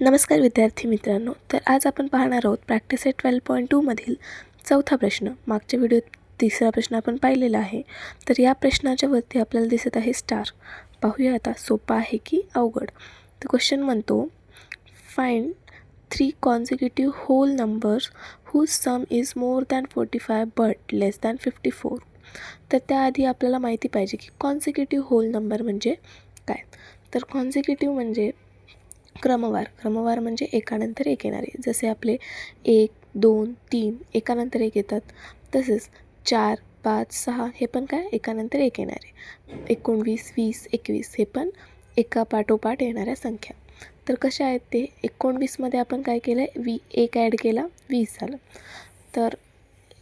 नमस्कार विद्यार्थी मित्रांनो. तर आज आपण पाहणार आहोत प्रॅक्टिस सेट 12.2 मधील चौथा प्रश्न. मागच्या व्हिडिओत तिसरा प्रश्न आपण पाहिलेला आहे. तर या प्रश्नाच्या वरती आपल्याला दिसत आहे स्टार. पाहूया आता सोपा आहे की अवघड. तर क्वेश्चन म्हणतो find 3 consecutive whole numbers whose sum is more than 45 but less than 54. तर त्याआधी आपल्याला माहिती पाहिजे की कॉन्सिक्युटिव्ह होल नंबर म्हणजे काय. तर कॉन्सिक्युटिव्ह म्हणजे क्रमवार म्हणजे एकानंतर एक येणारे. जसे आपले 1, 2, 3 एकानंतर एक येतात, तसेच 4, 5, 6 हे पण काय एकानंतर एक येणारे. 19, 20, 21 हे पण एका पाठोपाठ येणाऱ्या संख्या. तर कशा आहेत ते 19मध्ये आपण काय केलं आहे एक ॲड केला 20 झालं. तर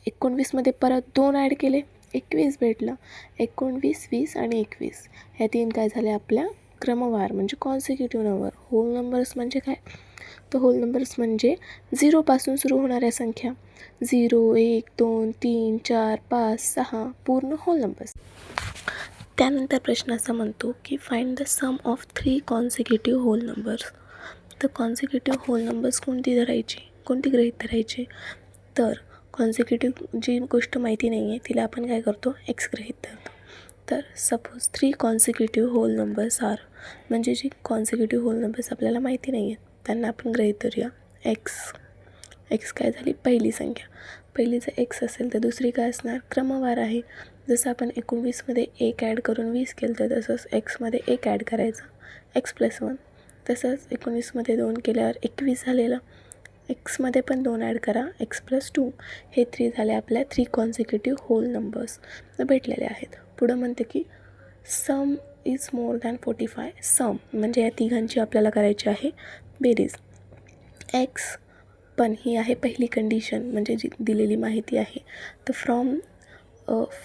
19मध्ये परत 2 ॲड केले 21 भेटलं. 19, 20 आणि 21 ह्या 3 काय झाले आपल्या क्रमवार म्हणजे कॉन्सिक्युटिव्ह नंबर. होल नंबर्स म्हणजे काय, तर होल नंबर्स म्हणजे 0पासून सुरू होणाऱ्या संख्या. 0, 1, 2, 3, 4, 5, 6 पूर्ण होल नंबर्स. त्यानंतर प्रश्न असा म्हणतो की find the sum of 3 consecutive whole numbers. तर कॉन्सिक्युटिव्ह होल नंबर्स कोणती गृहीत धरायची. तर कॉन्सिक्युटिव्ह जी गोष्ट माहिती नाही आहे तिला आपण काय करतो एक्स गृहीत धरतो. तर suppose 3 consecutive whole numbers are, म्हणजे जी कॉन्सिक्युटिव्ह होल नंबर्स आपल्याला माहिती नाही आहेत त्यांना आपण गृहीत धरूया एक्स काय झाली पहिली संख्या. पहिली जर एक्स असेल तर दुसरी काय असणार क्रमवार आहे. जसं आपण 19मध्ये एक ॲड करून 20 केलं तर तसंच एक्समध्ये एक ॲड करायचं x+1. तसंच 19मध्ये 2 केल्यावर 21 झालेलं. एक्समध्ये पण 2 ॲड करा x+2. हे 3 झाले आपल्या 3 consecutive होल नंबर्स भेटलेले आहेत. पुढं म्हणते की सम इज मोर दॅन 45. सम म्हणजे या तिघांची आपल्याला करायची आहे बेरीज. एक्स पण ही आहे पहिली कंडिशन म्हणजे जी दिलेली माहिती आहे. तर फ्रॉम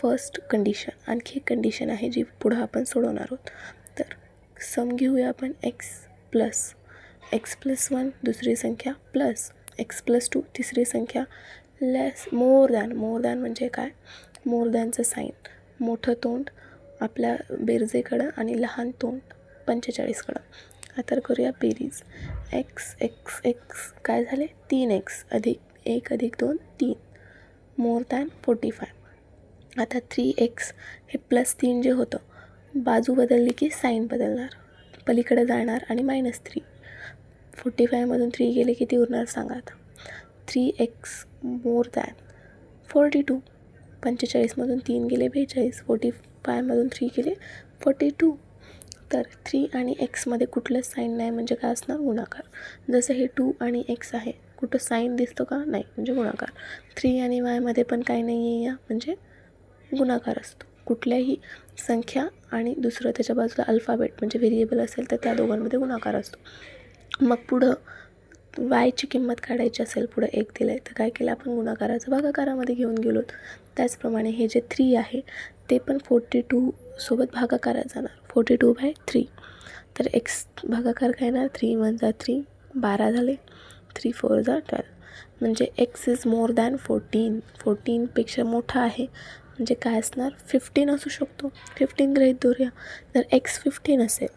फर्स्ट कंडिशन आणखी एक कंडिशन आहे जी पुढं आपण सोडवणार आहोत. तर सम घेऊया आपण x+1 दुसरी संख्या प्लस x+2 तिसरी संख्या लेस मोर दॅन म्हणजे काय मोर दॅनचं साईन मोठं तोंड आपल्या बेरजेकडं आणि लहान तोंड 45कडं. आता करूया बेरीज. एक्स काय झाले 3x अधिक 1 अधिक 2 3 मोर दॅन 45. आता 3x हे +3 जे होतं बाजू बदलली की साईन बदलणार पलीकडे जाणार आणि -3. 45मधून 3 गेले किती उरणार सांगा आता. 3x more than 42. 45मधून 3 गेले 42. 45मधून 3 गेले 42. तर 3 आणि एक्समध्ये कुठलंच साईन नाही म्हणजे काय असणार गुणाकार. जसं हे 2 आणि एक्स आहे कुठं साईन दिसतो का नाही म्हणजे गुणाकार. 3 आणि वायमध्ये पण काय नाही आहे या म्हणजे गुणाकार असतो. कुठल्याही संख्या आणि दुसरं त्याच्या बाजूला अल्फाबेट म्हणजे व्हेरिएबल असेल तर त्या दोघांमध्ये गुणाकार असतो. मग पुढं वायची किंमत काढायची असेल पुढं 1 दिलं आहे तर काय केलं आपण गुणाकाराचं भागाकारामध्ये घेऊन गेलो. त्याचप्रमाणे हे जे 3 आहे ते पण 42 सोबत भागाकारात जाणार 42/3. तर एक्स भागाकार काय येणार 3 1 जा 3 12 झाले 3 4 जा 12. म्हणजे एक्स इज मोर दॅन 14पेक्षा मोठा आहे म्हणजे काय असणार 15 असू शकतो. 15 गृहीत धरूया. जर एक्स 15 असेल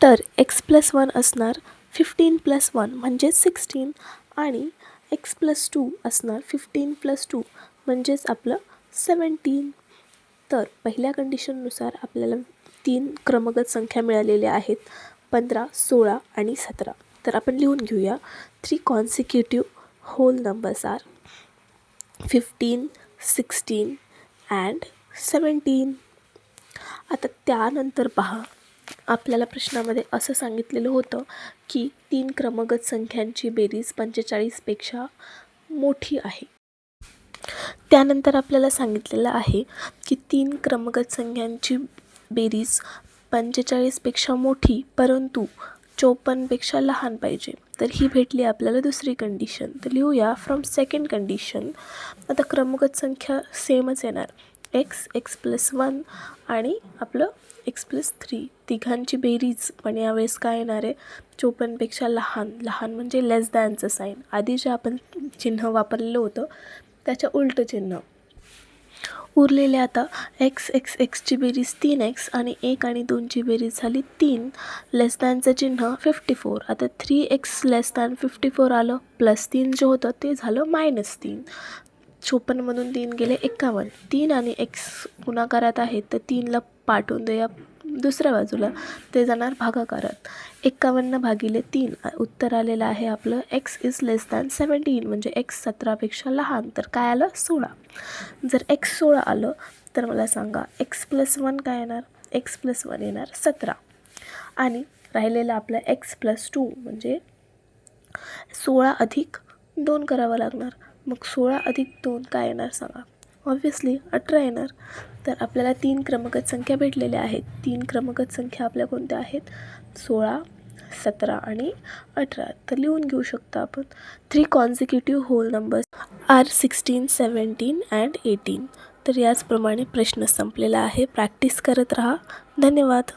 तर x+1 असणार 15+1 म्हणजे 16 आणि x+2 असणार 15+2 म्हणजेच आपलं 17. तर पहिल्या कंडिशननुसार आपल्याला 3 क्रमगत संख्या मिळालेल्या आहेत 15, 16 आणि 17. तर आपण लिहून घेऊया 3 consecutive whole numbers are 15, 16 and 17. आता त्यानंतर पहा आपल्याला प्रश्नामध्ये असं सांगितलेलं होतं की 3 क्रमगत संख्यांची बेरीज 45पेक्षा मोठी आहे. त्यानंतर आपल्याला सांगितलेलं आहे की 3 क्रमगत संख्यांची बेरीज 45पेक्षा मोठी परंतु 54पेक्षा लहान पाहिजे. तर ही भेटली आपल्याला दुसरी कंडिशन. तर लिहूया फ्रॉम सेकंड कंडिशन. आता क्रमगत संख्या सेमच येणार x+1 आणि आपलं x+3 तिघांची बेरीज पण यावेळेस काय येणार आहे 54पेक्षा लहान म्हणजे लेस दॅनचं साईन. आधी जे आपण चिन्ह वापरलेलं होतं त्याच्या उलटं चिन्ह उरलेले आता एक्सची बेरीज 3x आणि 1 आणि 2ची बेरीज झाली 3 लेस दॅनचं चिन्ह 54. आता 3x लेस दॅन 54 आलं, +3 जे होतं ते झालं -3. 54मधून 3 गेले 51. 3 आणि x गुणाकारात आहेत तर 3ला पाठवून देऊया दुसऱ्या बाजूला, ते जाणार भागाकारात. 51 भागिले 3 उत्तर आलेलं आहे आपलं x इज लेस दॅन 17 म्हणजे x 17पेक्षा लहान. तर काय आलं 16. जर x 16 आलं तर मला सांगा x+1 काय येणार, x+1 येणार 17 आणि राहिलेलं आपलं x+2 म्हणजे 16 अधिक 2 करावं लागणार. मग 16 अधिक 2 काय येणार सांगा, ऑब्व्हियसली 18 येणार. तर आपल्याला 3 क्रमागत संख्या भेटलेल्या आहेत. 3 क्रमागत संख्या आपल्या कोणत्या आहेत, 16, 17 आणि 18. तर लिहून घेऊ शकतो आपण 3 consecutive whole numbers are 16, 17 and 18. तर याचप्रमाणे प्रश्न संपलेला आहे. प्रॅक्टिस करत राहा. धन्यवाद.